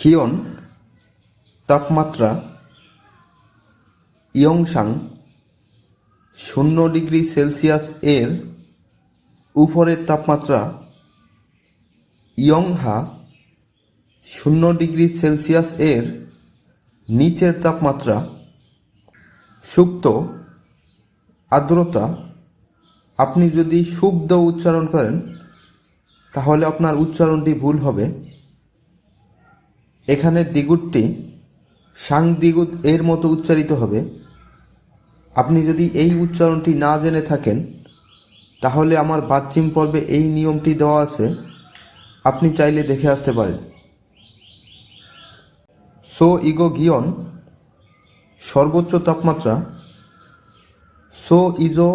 ক্ষীয়ন তাপমাত্রা ইয়ংসাং 0°C এর উপরের তাপমাত্রা ইয়ংহা 0°C এর নিচের তাপমাত্রা সুক্ত আর্দ্রতা। আপনি যদি শুদ্ধ উচ্চারণ করেন তাহলে আপনার উচ্চারণটি ভুল হবে। এখানে দ্বিগুণটি সাং দ্বিগুণ এর মতো উচ্চারিত হবে। আপনি যদি এই উচ্চারণটি না জেনে থাকেন তাহলে আমার বাচ্চিম পর্বে এই নিয়মটি দেওয়া আছে, আপনি চাইলে দেখে আসতে পারেন। সো ইগো গিয়ন সর্বোচ্চ তাপমাত্রা, সো ইজো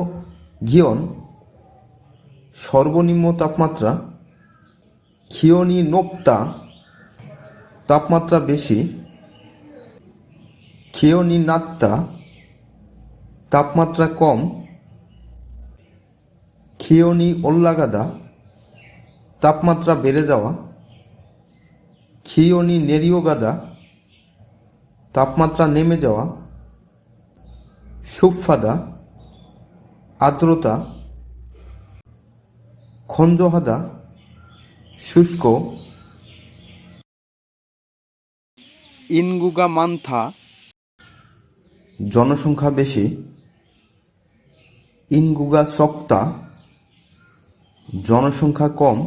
গিয়ন সর্বনিম্ন তাপমাত্রা, ক্ষীয়নি নোপ্তা তাপমাত্রা বেশি, ক্ষীয়নি নাত্তা তাপমাত্রা কম, ক্ষীয়নি ওল্লাগাদা তাপমাত্রা বেড়ে যাওয়া, ক্ষীয়নি নেরিওগাদা তাপমাত্রা নেমে যাওয়া, সুফাদা আর্দ্রতা, খঞ্জহাদা শুষ্ক, ইনগুগা মান্থা জনসংখ্যা বেশি, ইনগুগা সক্তা জনসংখ্যা কম,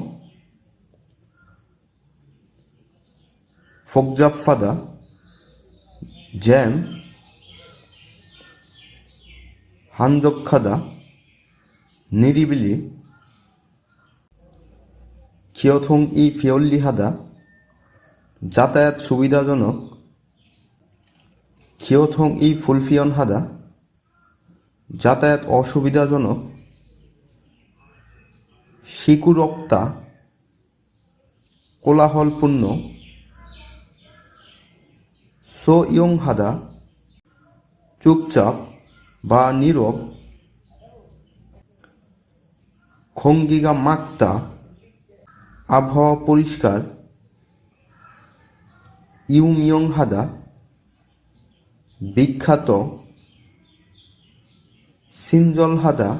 ফোকজাফাদা জ্যাম, হানজক্ষাদা নিরিবিলি, ক্ষিয়থং ই ফিয়ল্লিহাদা যাতায়াত সুবিধাজনক, ক্ষিয়থং ই ফুলফিয়নহাদা যাতায়াত অসুবিধাজনক, শিকুরক্তা কোলাহলপূর্ণ, সো ইয়ংহাদা চুপচাপ বা নীরব, খঙ্গিগা মাক্তা আবহাওয়া পরিষ্কার, ইউমিয়ংহাদা বিখ্যাত, সিনজলহাদা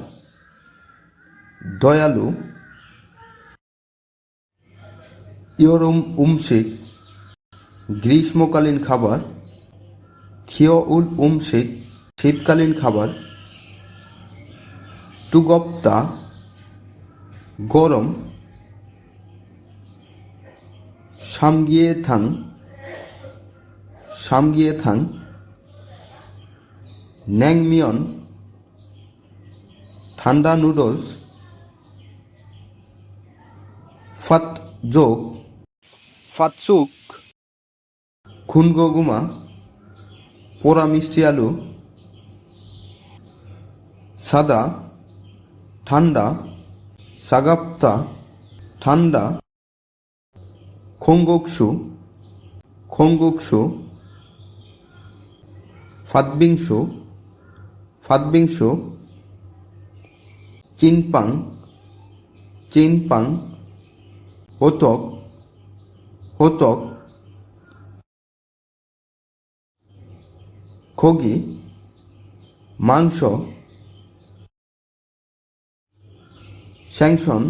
দয়ালু, ইয়রুম উমশিক গ্রীষ্মকালীন খাবার, ক্ষিয়উল উমশিক শীতকালীন খাবার, তুগপ্তা গরম, সামগিয়েথাং ন্যাংমিয়ন ঠান্ডা নুডলস, ফাতসুক খুনগোগুমা পোড়া মিষ্টি আলু, সাদা ঠান্ডা, সাগাপ্তা ঠান্ডা, খোংগোকসু ফাতবিংশু, চিনপাং, হোতক, খগি মাংস, স্যাংশন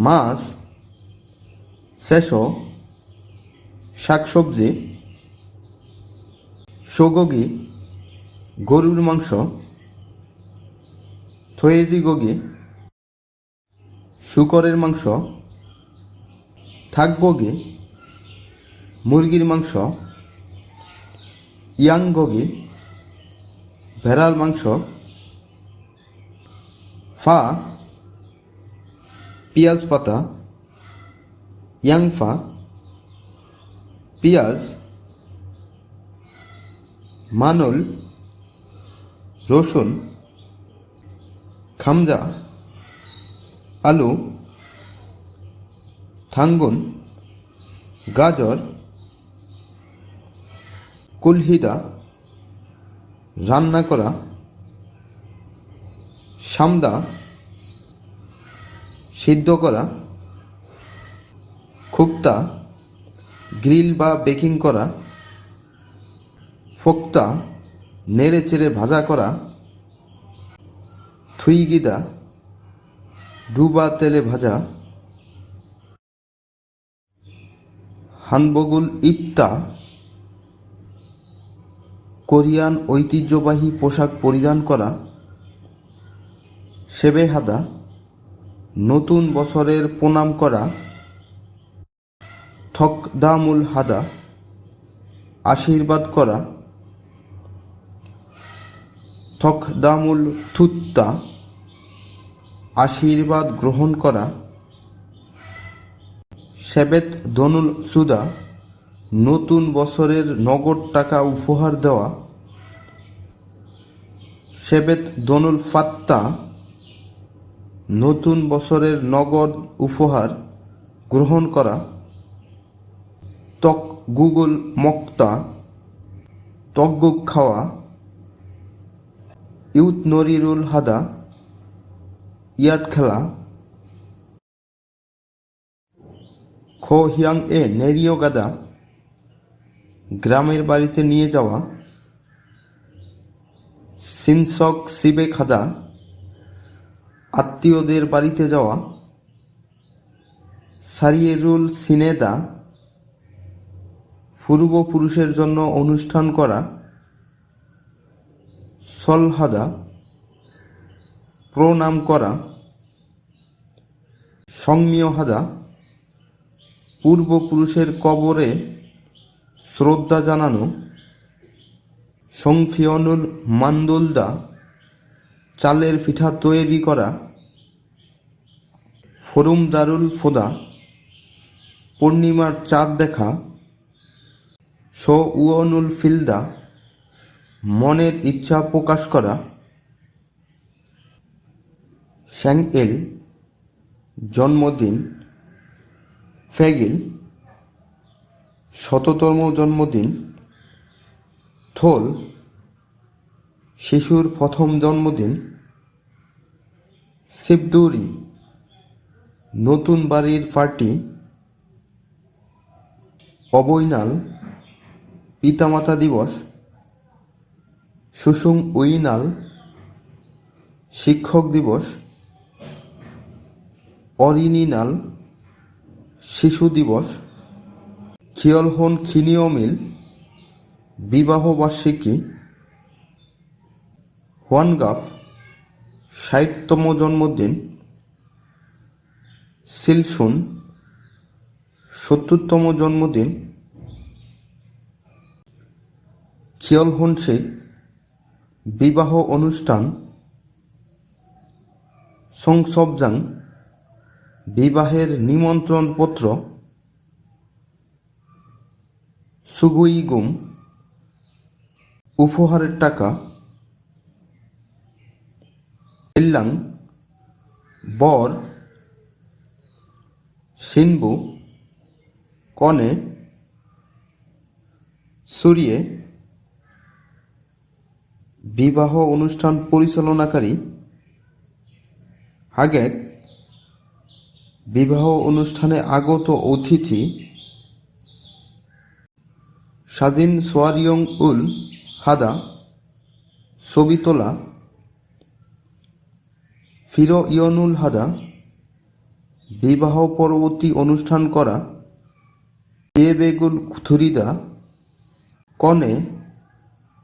মাছ, সেশো শাকসবজি, সোগগি গরুর মাংস, থোয়েজিগগি শূকরের মাংস, থাকবগি মুরগির মাংস, ইয়াংগগি ভেড়ার মাংস, ফা পিঁয়াজ পাতা, ইয়াংফা পিঁয়াজ, মানুল রসুন, খামজা আলু, থাঙ্গুন গাজর, কুলহিদা রান্না করা, সামদা সিদ্ধ করা, খুক্তা গ্রিল বা বেকিং করা, ফোক্তা নেড়ে চেড়ে ভাজা করা, থুইগিদা ডুবা তেলে ভাজা, হানবগুল ইপ্তা কোরিয়ান ঐতিহ্যবাহী পোশাক পরিধান করা, সেবেহাদা নতুন বছরের প্রণাম করা, থকদামুল হাদা আশীর্বাদ করা, থকদামুল থুত্তা আশীর্বাদ গ্রহণ করা, সেবেত দনুল সুদা নতুন বছরের নগদ টাকা উপহার দেওয়া, সেবেত দনুল ফাত্তা নতুন বছরের নগদ উপহার গ্রহণ করা, তক গুগল মক্তা তকগুক খাওয়া, ইউত নরিরুল হাদা ইয়াট খেলা, খো হিয়াং এ নেরিও গাদা গ্রামের বাড়িতে নিয়ে যাওয়া, সিনসক সিবে খাদা আত্মীয়দের বাড়িতে যাওয়া, সারিয়েরুল সিনেদা পূর্বপুরুষের জন্য অনুষ্ঠান করা, সলহাদা প্রণাম করা, সংমিয়হাদা পূর্বপুরুষের কবরে শ্রদ্ধা জানানো, সংফিয়নুল মান্দুলদা চালের পিঠা তৈরি করা, ফরুম দারুল ফোদা পূর্ণিমার চাঁদ দেখা, শো উয়নুল ফিলদা মনের ইচ্ছা প্রকাশ করা, শ্যাংএল জন্মদিন, ফেগিল শততম জন্মদিন, থোল শিশুর প্রথম জন্মদিন, শিবদুরি নতুন বাড়ির পার্টি, অবৈনাল পিতামাতা দিবস, সুসুং উইনাল শিক্ষক দিবস, অরিনিনাল শিশু দিবস, খিয়লহন খিনিয়মিল বিবাহ বার্ষিকী, হোয়ানগাফ ৬০তম জন্মদিন, সিলসুন ৭০তম জন্মদিন, খিয়লহনসে বিবাহ অনুষ্ঠান, সংসবজাং বিবাহের নিমন্ত্রণপত্র, সুগুইগুম উপহারের টাকা, ইল্লাং বর, সিনবু কনে, সুরিয়ে বিবাহ অনুষ্ঠান পরিচালনাকারী, হাগেক বিবাহ অনুষ্ঠানে আগত অতিথি, স্বাধীন সোয়ারিয়ং উল হাদা ছবি তোলা, ফিরো ইয়নুল হাদা বিবাহ পরবর্তী অনুষ্ঠান করা, বেগুল থুরিদা কনে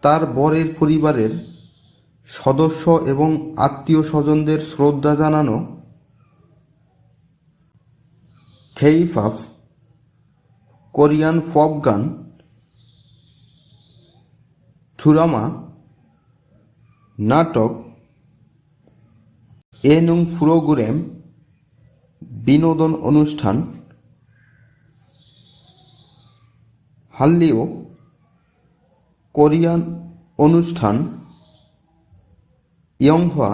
তার বরের পরিবারের সদস্য এবং আত্মীয় স্বজনদের শ্রদ্ধা জানানো, খেইফাফ কোরিয়ান পপ গান, থুরামা নাটক, এনুং প্রোগ্রাম বিনোদন অনুষ্ঠান, হাল্লিও কোরিয়ান অনুষ্ঠান, ইয়ংহোয়া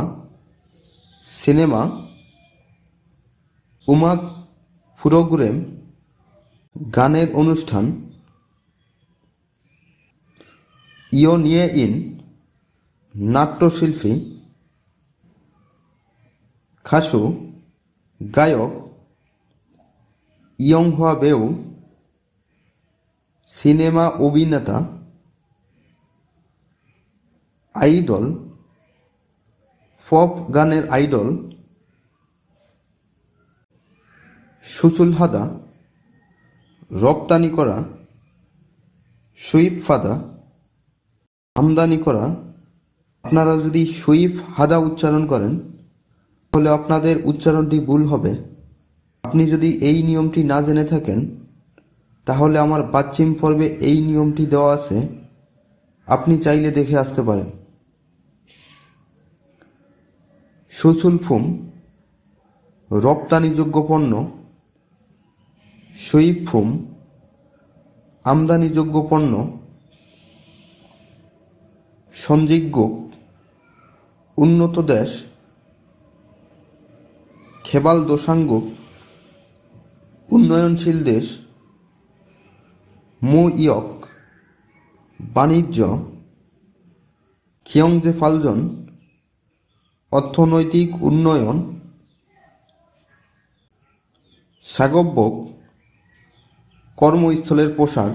সিনেমা, উমাক প্রোগ্রাম গানের অনুষ্ঠান, ইয়নিয়ে ইন নাট্যশিল্পী, খাসু গায়ক, ইয়ংহোয়া বেউ সিনেমা অভিনেতা, আইডল, পপ গানের আইডল, সুসুল হাদা, রপ্তানি করা, সুইফ ফাদা, আমদানি করা। আপনারা যদি সুইফ হাদা উচ্চারণ করেন তাহলে আপনাদের উচ্চারণটি ভুল হবে। আপনি যদি এই নিয়মটি না জেনে থাকেন তাহলে আমার বাচ্চিম পর্বে এই নিয়মটি দেওয়া আছে, আপনি চাইলে দেখে আসতে পারেন। সুসুল ফুম রপ্তানিযোগ্য পণ্য, সুইফ ফুম আমদানিযোগ্য পণ্য, সঞ্জিজ্ঞ উন্নত দেশ, খেবাল দোসাঙ্গ উন্নয়নশীল দেশ, মু ইয়ক বাণিজ্য, খিয়ংজে ফালজন অর্থনৈতিক উন্নয়ন, সাগব্যক কর্মস্থলের পোশাক,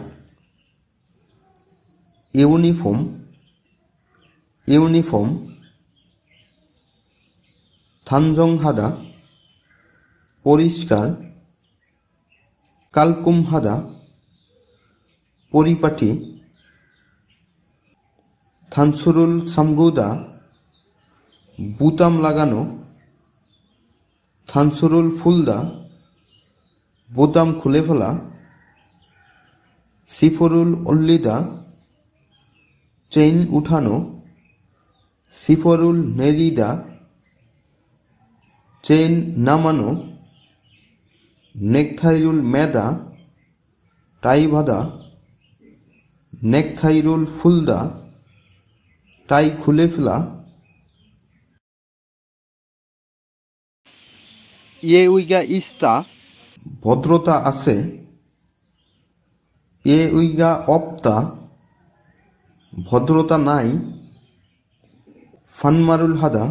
ইউনিফর্ম, থানজং হাদা পরিষ্কার, কালকুম হাদা পরিপাটি, থানসুরুল সামগুদা বুতাম লাগানো, থানসুরুল ফুলদা বোতাম খুলে ফেলা, সিফরুল অল্লিদা চেইন উঠানো, সিফরুল নেরিদা চেইন নামানো, নেকথাইরুল মেদা টাই বাঁধা, নেকথাইরুল ফুলদা টাই খুলে ফেলা। ইয়ে উইগা ইস্তা ভদ্রতা আছে, এ উইগা অপ্তা ভদ্রতা নাই, ফানমারুল হাদা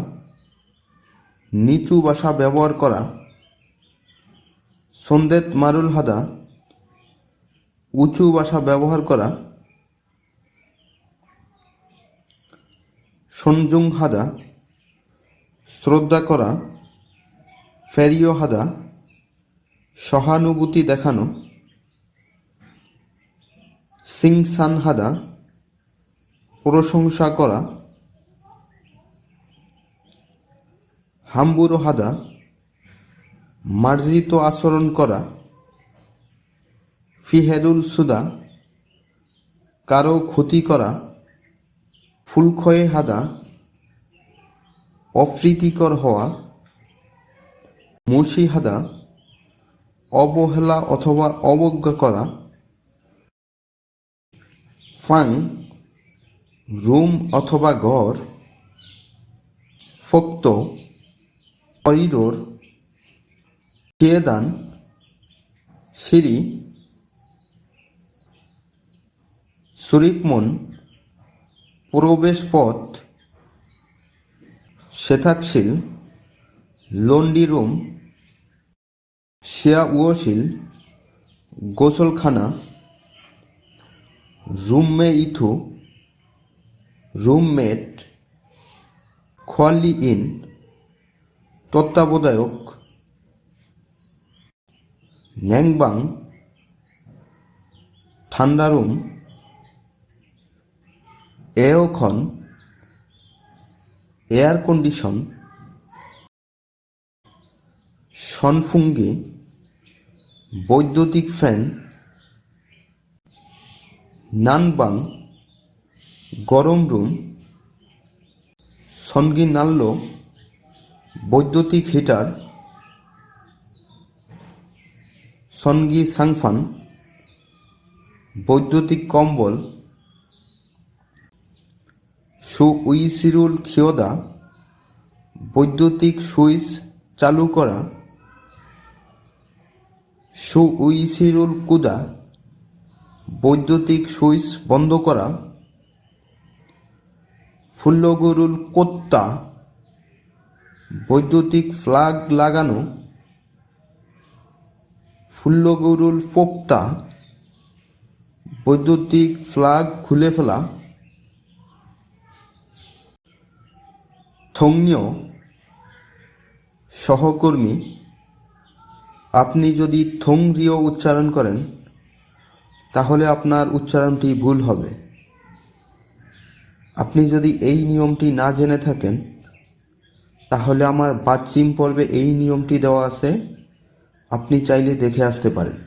নিচু ভাষা ব্যবহার করা, সন্দেত মারুল হাদা উঁচু ভাষা ব্যবহার করা, সঞ্জুং হাদা শ্রদ্ধা করা, ফেরিও হাদা সহানুভূতি দেখানো, সিংসান হাদা প্রশংসা করা, হাম্বুরো হাদা মার্জিত আচরণ করা, ফিহেরুল সুদা কারো ক্ষতি করা, ফুলক্ষয়ে হাদা অপ্রীতিকর হওয়া, মুশি হাদা অবহেলা অথবা অবজ্ঞা করা, ফাং রুম অথবা ঘর, ফক্ত করিডোর, কেদান সিঁড়ি, সুরিকমন প্রবেশ পথ, শেথাকশিল লন্ডি রুম, শিয়া উয়শিল গোসলখানা, রুমমে ইথু রুমমেট, খোয়ালি ইন তত্ত্বাবধায়ক, ন্যাংবাং ঠান্ডা রুম, এওখন এয়ার কন্ডিশন, সনফুঙ্গি বৈদ্যুতিক ফ্যান, নানবাং গরম রুম, সনগি নাল্লো বৈদ্যুতিক হিটার, সনগি সাংফান বৈদ্যুতিক কম্বল, সু উইসিরুল খিয়োদা বৈদ্যুতিক সুইচ চালু করা, সু উইসিরুল কুদা বৈদ্যুতিক সুইচ বন্ধ করা, ফুল্লগুরুল কোত্তা বৈদ্যুতিক প্লাগ লাগানো, ফুল্লগুরুল পোক্তা বৈদ্যুতিক প্লাগ খুলে ফেলা, থংনিয় সহকর্মী। আপনি যদি থংরিও উচ্চারণ করেন তাহলে আপনার উচ্চারণটি ভুল হবে। আপনি যদি এই নিয়মটি না জেনে থাকেন তাহলে আমার বাচ্চিম পর্বে এই নিয়মটি দেওয়া আছে, আপনি চাইলে দেখে আসতে পারেন।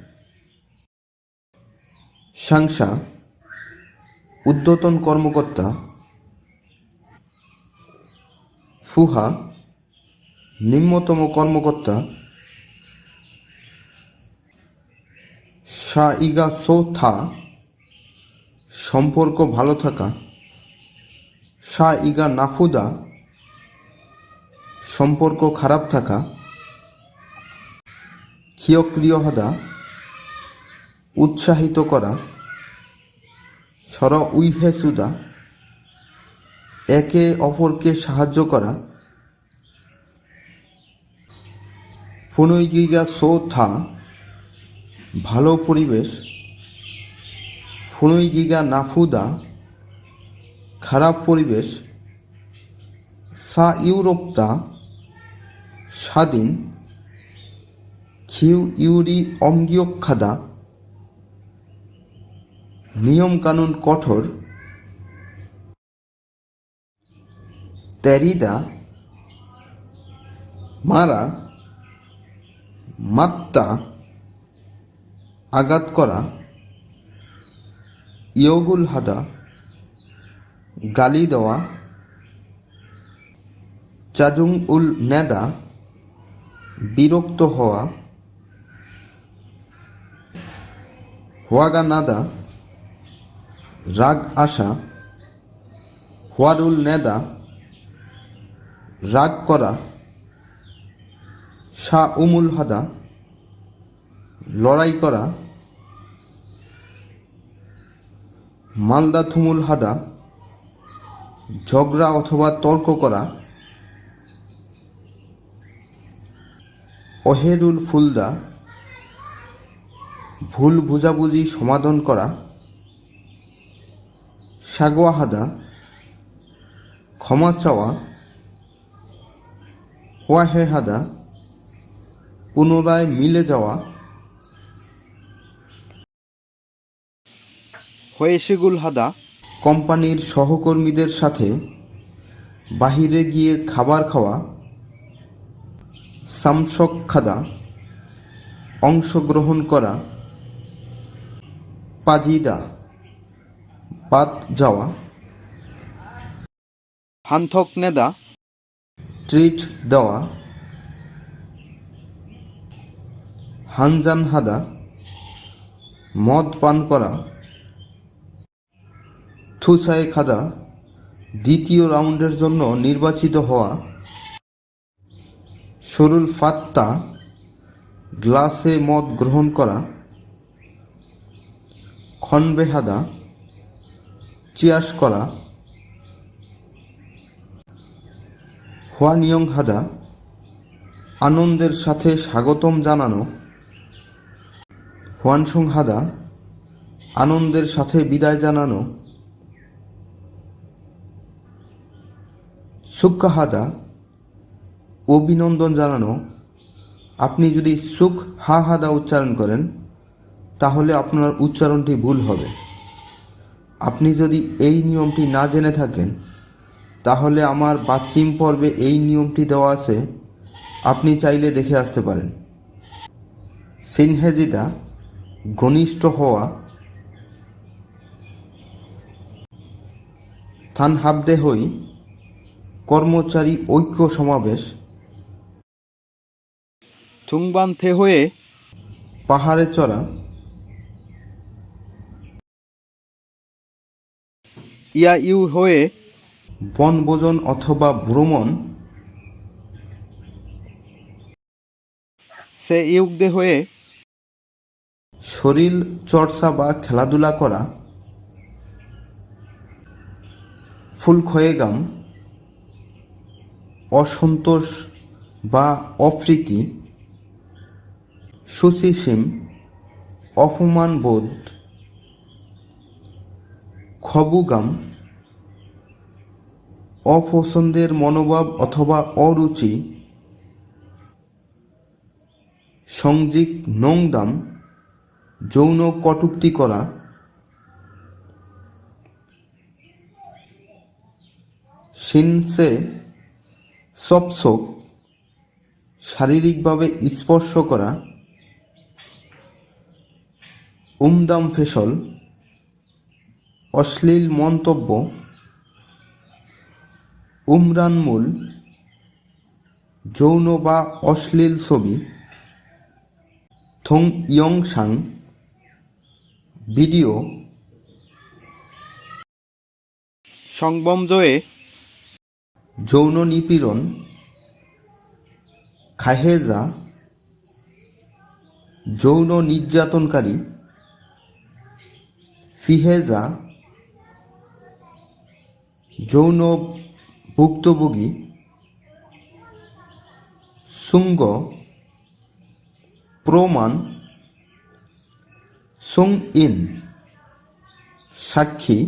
সাংসা ঊর্ধ্বতন কর্মকর্তা, ফুহা নিম্নতম কর্মকর্তা, সা ইগা সো থা সম্পর্ক ভালো থাকা, সা ইগা নাফুদা সম্পর্ক খারাপ থাকা, ক্ষিয়ক্রিয়হাদা উৎসাহিত করা, সর উইভেসুদা একে অপরকে সাহায্য করা, ফুনুইগিগা সো থা ভালো পরিবেশ, ফুনুইগিগা নাফুদা খারাপ পরিবেশ, সা ইউরোপতা স্বাধীন, খিউ ইউরি অমগিয়ক্ষাদা নিয়মকানুন কঠোর, তেরিদা মারা, মাত্তা আঘাত করা, ইয়গুল হাদা গালি দেওয়া, চাজুং উল নেদা বিরক্ত হওয়া, হোয়াগা নাদা রাগ আসা, হোয়ারুল নেদা রাগ করা, সা উমুল হাদা লড়াই করা, মালদা থুমুল হাদা ঝগড়া অথবা তর্ক করা, অহেরুল ফুলদা ভুল বুঝাবুঝি সমাধান করা, সাগোয়াহাদা ক্ষমা চাওয়া, ওয়াহেহাদা পুনরায় মিলে যাওয়া, হয়েসেগুল হাদা কোম্পানির সহকর্মীদের সাথে বাহিরে গিয়ে খাবার খাওয়া, সামসক খাদা অংশগ্রহণ করা, পাজিদা বাদ যাওয়া, হানথক নেদা ট্রিট দেওয়া, হানজান হাদা মদ পান করা, থুসাই খাদা দ্বিতীয় রাউন্ডের জন্য নির্বাচিত হওয়া, সরুল ফাত্তা গ্লাসে মদ গ্রহণ করা, খনবেহাদা চিয়াস করা, হোয়ানিয়ং হাদা আনন্দের সাথে স্বাগতম জানানো, হোয়ানসং হাদা আনন্দের সাথে বিদায় জানানো, সুক্কাহাদা অভিনন্দন জানানো। আপনি যদি সুখ হা হাদা উচ্চারণ করেন তাহলে আপনার উচ্চারণটি ভুল হবে। আপনি যদি এই নিয়মটি না জেনে থাকেন তাহলে আমার বাচ্চিম পর্বে এই নিয়মটি দেওয়া আছে, আপনি চাইলে দেখে আসতে পারেন। সিনহেজিদা ঘনিষ্ঠ হওয়া, থানহাবদে হই কর্মচারী ঐক্য সমাবেশ, থুংবানথে হয়ে পাহাড়ে চড়া, ইয়া ইউ হয়ে বনভোজন অথবা ভ্রমণ, সে ইউগদে হয়ে শরীর চর্চা বা খেলাধুলা করা, ফুলখয়েগাম অসন্তোষ বা অপ্রীতি, সুচিসিম অপমানবোধ, খবুগাম, অপছন্দের মনোভাব অথবা অরুচি। সংজিক নোংদাম, যৌন কটূক্তি করা। শিনসে সপসোক, শারীরিকভাবে স্পর্শ করা। উমদাম ফেসল, অশ্লীল মন্তব্য। উমরানমূল, যৌন বা অশ্লীল ছবি। থং ইয়ংসাং, ভিডিও। সংবমজয়ে, যৌন নিপীড়ন। খাহেজা, যৌন নির্যাতনকারী। ফিহেজা, যৌন ভুক্তভোগী। সুঙ্গ, প্রমাণ। সুং ইন, সাক্ষী।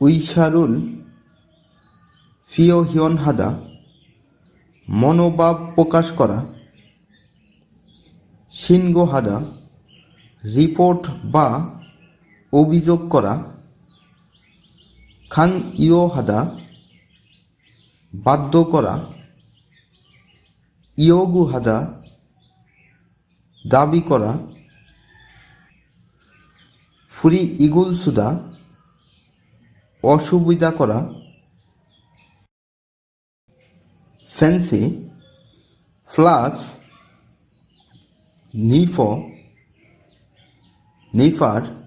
উইশারুল, ফিওহিয়নহাদা, মনোভাব প্রকাশ করা। শিনগোহাদা, রিপোর্ট বা অভিযোগ করা। খাং ইয়োহাদা, বাধ্য করা। ইয়োগুহাদা, দাবি করা। ফুরি ইগুলসুদা, অসুবিধা করা। Fancy, flush. নিফ, নিফার।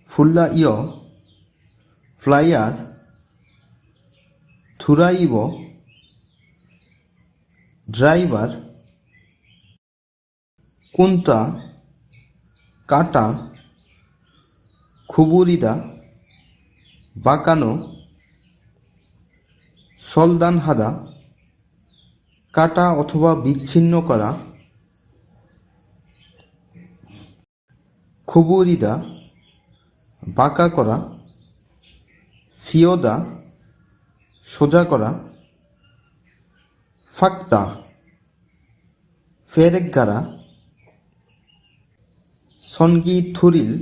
ফুল্লা ইয়, ফ্লাইয়ার। থুরাইব, ড্রাইভার। কুন্তা, কাটা। খুবুরিদা, বাঁকানো। সলদানহাদা, কাটা অথবা বিচ্ছিন্ন করা। খুবুরিদা, বাঁকা করা। ফিয়োদা, সোজা করা। ফাক্তা, ফেরেকগারা। সনগি থুরিল,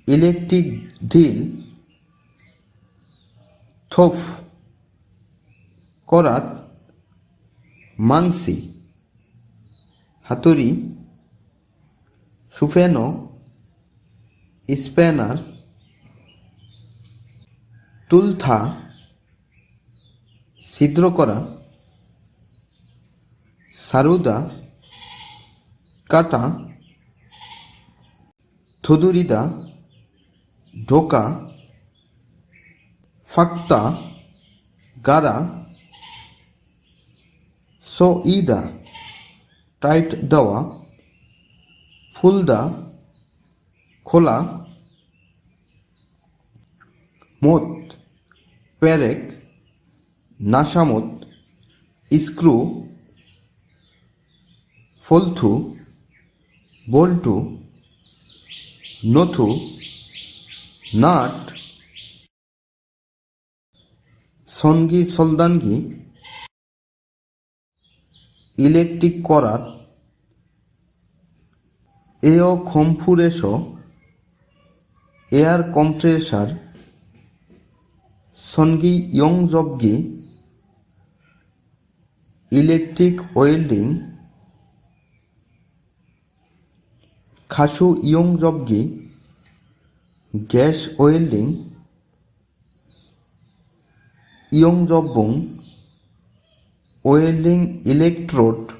ইলেকট্রিক ড্রিল। থোফ, করাত। মাংসি, হাতুড়ি। সুফেনো, স্প্যানার। তুলথা, ছিদ্র করা। সারুদা, কাটা। থুদুরিদা, ঢোকা। ফাক্তা, গারা। সোইদা, টাইট দেওয়া। ফুলদা, খোলা। মত, পেরেক। নাসামত, স্ক্রু। ফলথু, বল্টু। নথু, নাট। সনগি সলদানগি, ইলেকট্রিক করাত। এও খমফুরেশো, এয়ার কম্প্রেসার। সনগি ইয়ংজবগি, ইলেকট্রিক ওয়েল্ডিং। খাসু ইয়ংজবগি, গ্যাস ওয়েল্ডিং। ইয়ংজববং, ওয়েল্ডিং ইলেকট্রোড।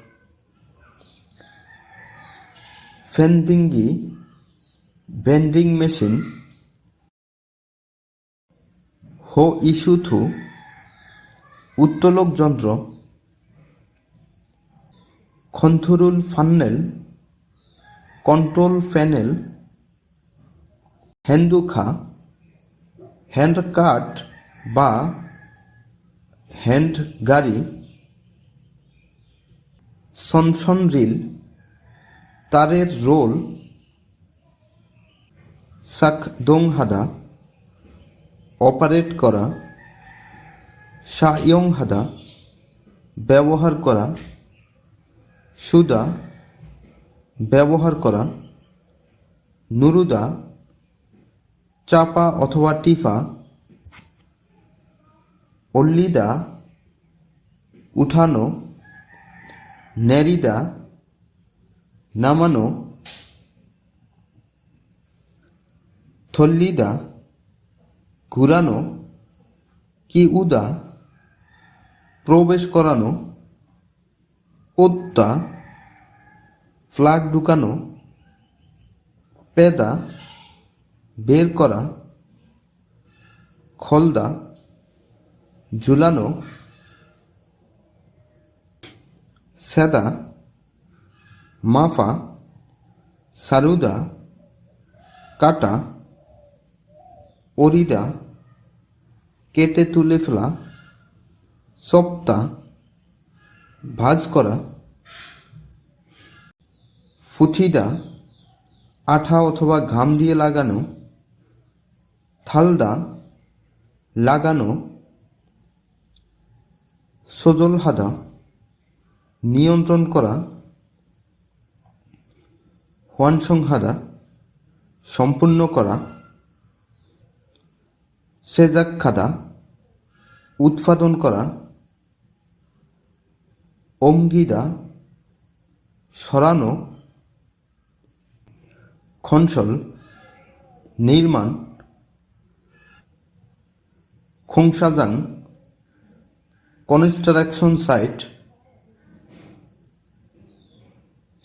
ফেন্দিঙ্গি, ভেন্ডিং মেশিন। হো ইস্যুথু, উত্তোলক যন্ত্র। খন্থুরুল ফান্নেল, কন্ট্রোল প্যানেল। হ্যান্ডুখা, হ্যান্ড কাট বা হ্যান্ড গাড়ি। সনসনরিল, তারের রোল সাক দং হাদা অপারেট করা, সায়ং হাদা ব্যবহার করা, সুদা ব্যবহার করা, নুরুদা চাপা অথবা টিফা, অল্লিদা উঠানো, নেরিদা নামানো, থল্লিদা ঘুরানো, কি উদা প্রবেশ করানো, কোত্তা ফ্ল্যাগ ঢুকানো, পেদা বের করা, খলদা ঝুলানো, সেদা মাফা, সারুদা কাটা, অরিদা কেটে তুলে ফেলা, সপ্তা ভাঁজ করা, ফুথিদা আঠা অথবা ঘাম দিয়ে লাগানো, থালদা লাগানো, সজল হাদা নিয়ন্ত্রণ করা, হোয়ানসং হাদা সম্পূর্ণ করা, সেজাক খাদা উৎপাদন করা, অঙ্গিদা সরানো, খনসল নির্মাণ, খোংসাজাং কনস্ট্রাকশন সাইট,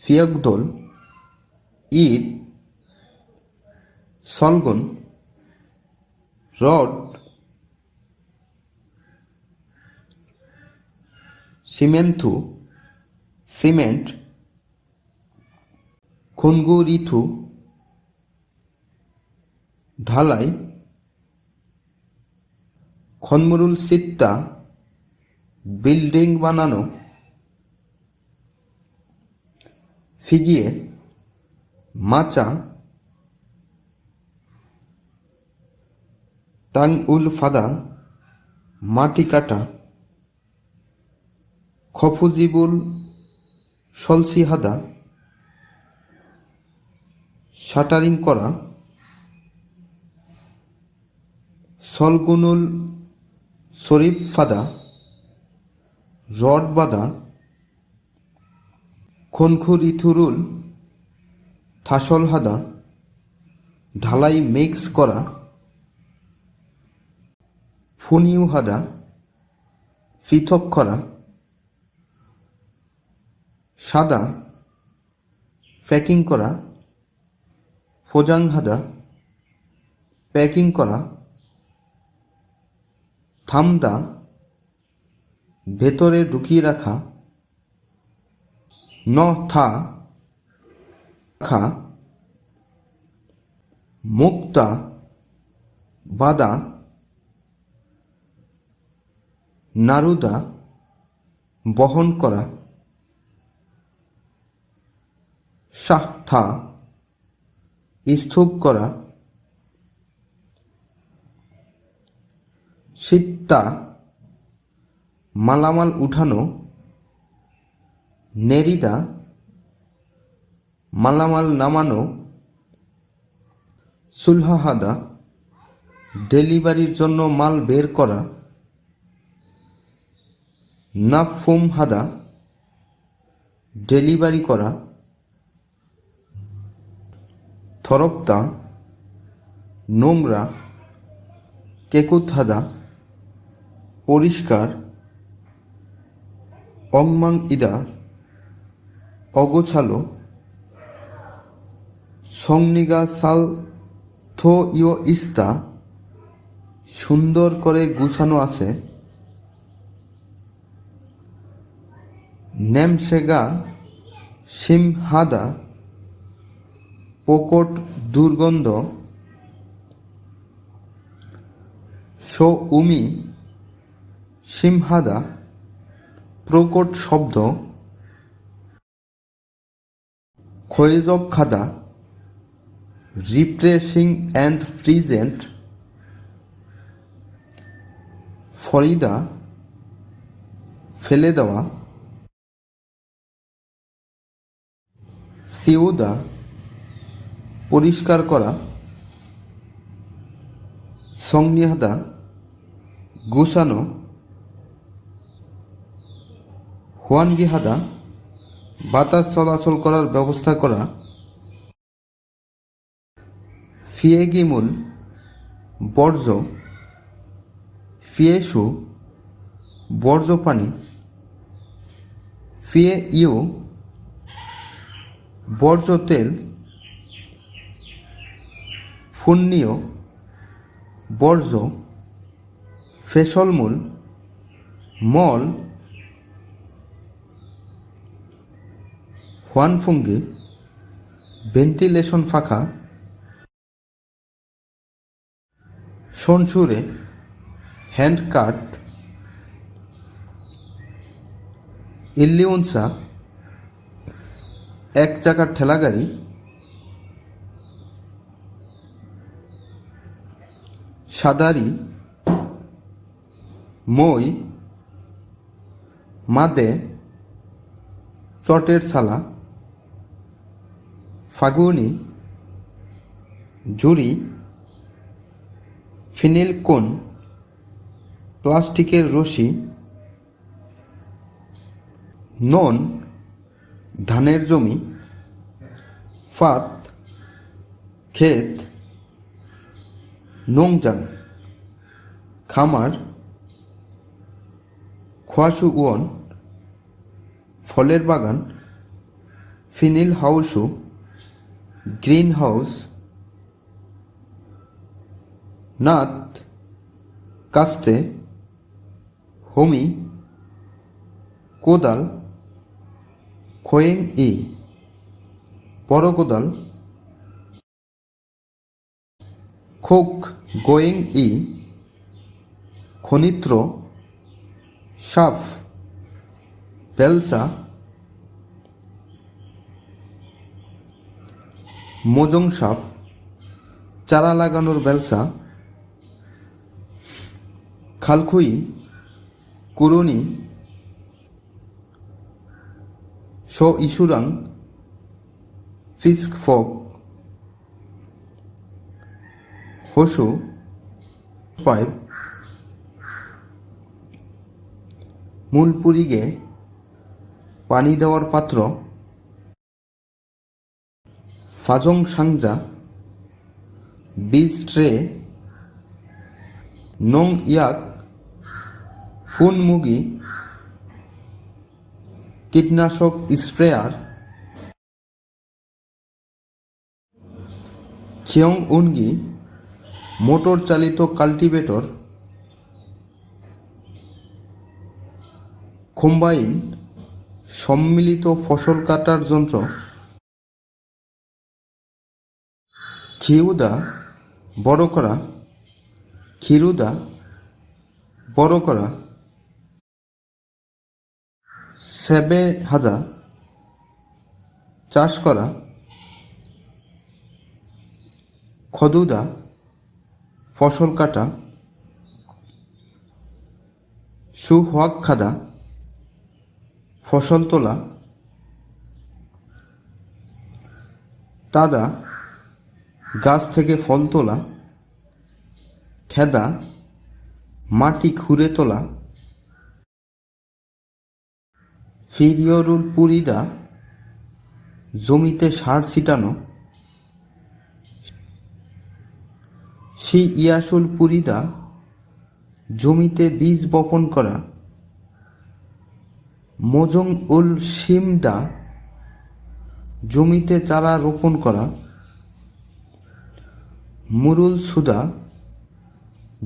ফিয়াকদোল ইট, সলগন রড, সিমেন্থু সিমেন্ট, খুনগু রিথু ঢালাই, খনমুরুল সিত্তা বিল্ডিং বানানো, ফিগিয়ে মাচা, টাং উল ফাদা মাটি কাটা, খফুজিবুল সলসি হাদা শাটারিং করা, সলগুনুল শরীফ ফাদা রড বাঁধা, খনখু রিথুরুল থাসল হাদা ঢালাই মিক্স করা, ফুনিউ হাদা পৃথক করা, সাদা প্যাকিং করা, ফোজাং হাদা প্যাকিং করা, থামদা ভেতরে ঢুকিয়ে রাখা, ন থা রাখা, মুক্তা বাদা, নারুদা বহন করা, শাহথা স্তূপ করা, সিত্তা মালামাল উঠানো, নেরিদা মালামাল নামানো, সুলহাহাদা ডেলিভারির জন্য মাল বের করা, নাফুম হাদা ডেলিভারি করা, থরপ্তা নোংরা, কেকুতহাদা পরিষ্কার, অংমাং ইদা অগোছালো, সংনিগা সাল থো ইয় ইস্তা সুন্দর করে গুছানো আছে, নেমসেগা সিমহাদা প্রকট দুর্গন্ধ, শো উমি সিমহাদা প্রকট শব্দ, খয়েজক খাদা, রিপ্রেসিং অ্যান্ড প্রিজেন্ট, ফরিদা, ফেলে দেওয়া, সিউদা, পরিষ্কার করা, সংনিহাদা, গুছানো, হুয়ানগিহাদা, বাতাস চলাচল করার ব্যবস্থা করা, ফিয়েগিমুল, বর্জ্য, ফিয়েসু, বর্জ্য পানি, ফিয়ে ইউ, বর্জ্য তেল, ফুন্নিও, বর্জ্য, ফেসলমূল, মল, হুয়ানফুঙ্গি, ভেন্টিলেশন ফাঁকা, সনসুরে, হ্যান্ড কাট, ইল্লিউনসা, এক চাকার ঠেলাগাড়ি, সাদারি, মই, মাদে, চটের ছালা, ফাগুনি, জুড়ি, ফিনিল কোন, প্লাস্টিকের রশি, নন, ধানের জমি, ফাত, ক্ষেত, নোংজাং, খামার, খোয়াশু উয়ন, ফলের বাগান, ফিনিল হাউসু, গ্রিন হাউস, নাত, কাস্তে, হোমি, কোদাল, খোয়েং ই, বড় কোদাল, খোক গোয়েং ই, খনিত্র, সাফ, বেলসা, মোজং সাপ, চারা লাগানোর বেলসা, খালখুই, কুরুনি, শো ইসুরাং, ফিস্ক ফক, হসু, পাইপ, মূলপুরিগে, পানি দেওয়ার পাত্র, ফাজং সাংজা, বীজ ট্রে, নং ইয়াক, ফুন মুগি, কীটনাশক স্প্রেয়ার, খিয়ং উনগি, মোটর চালিত কাল্টিভেটর, কম্বাইন, সম্মিলিত ফসল কাটার যন্ত্র, খিউদা, বড় করা, খিরুদা, বড় করা, সেবে হাদা, চাষ করা, খদুদা, ফসল কাটা, সুহাক খাদা, ফসল তোলা, তাদা, গাছ থেকে ফল তোলা, খেদা, মাটি খুঁড়ে তোলা, ফিরিয়রুল পুরিদা, জমিতে সার ছিটানো, সি ইয়াসুল পুরিদা, জমিতে বীজ বপন করা, মোজং উল শিমদা, জমিতে চারা রোপণ করা, মুরুল সুদা,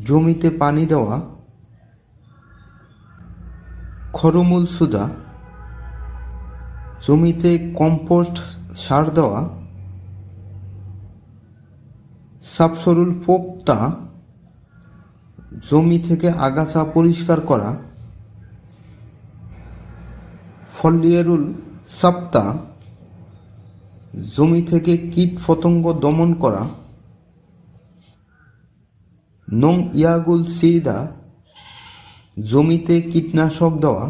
জমিতে পানি দেওয়া, খরমুল সুদা, জমিতে কম্পোস্ট সার দেওয়া, সাবসরুল পোক্তা, জমি থেকে আগাছা পরিষ্কার করা, ফলিয়েরুল সাপ্তা, জমি থেকে কীট পতঙ্গ দমন করা, নং ইয়াগুল সিদা জমিতে কীটনাশক দেওয়া,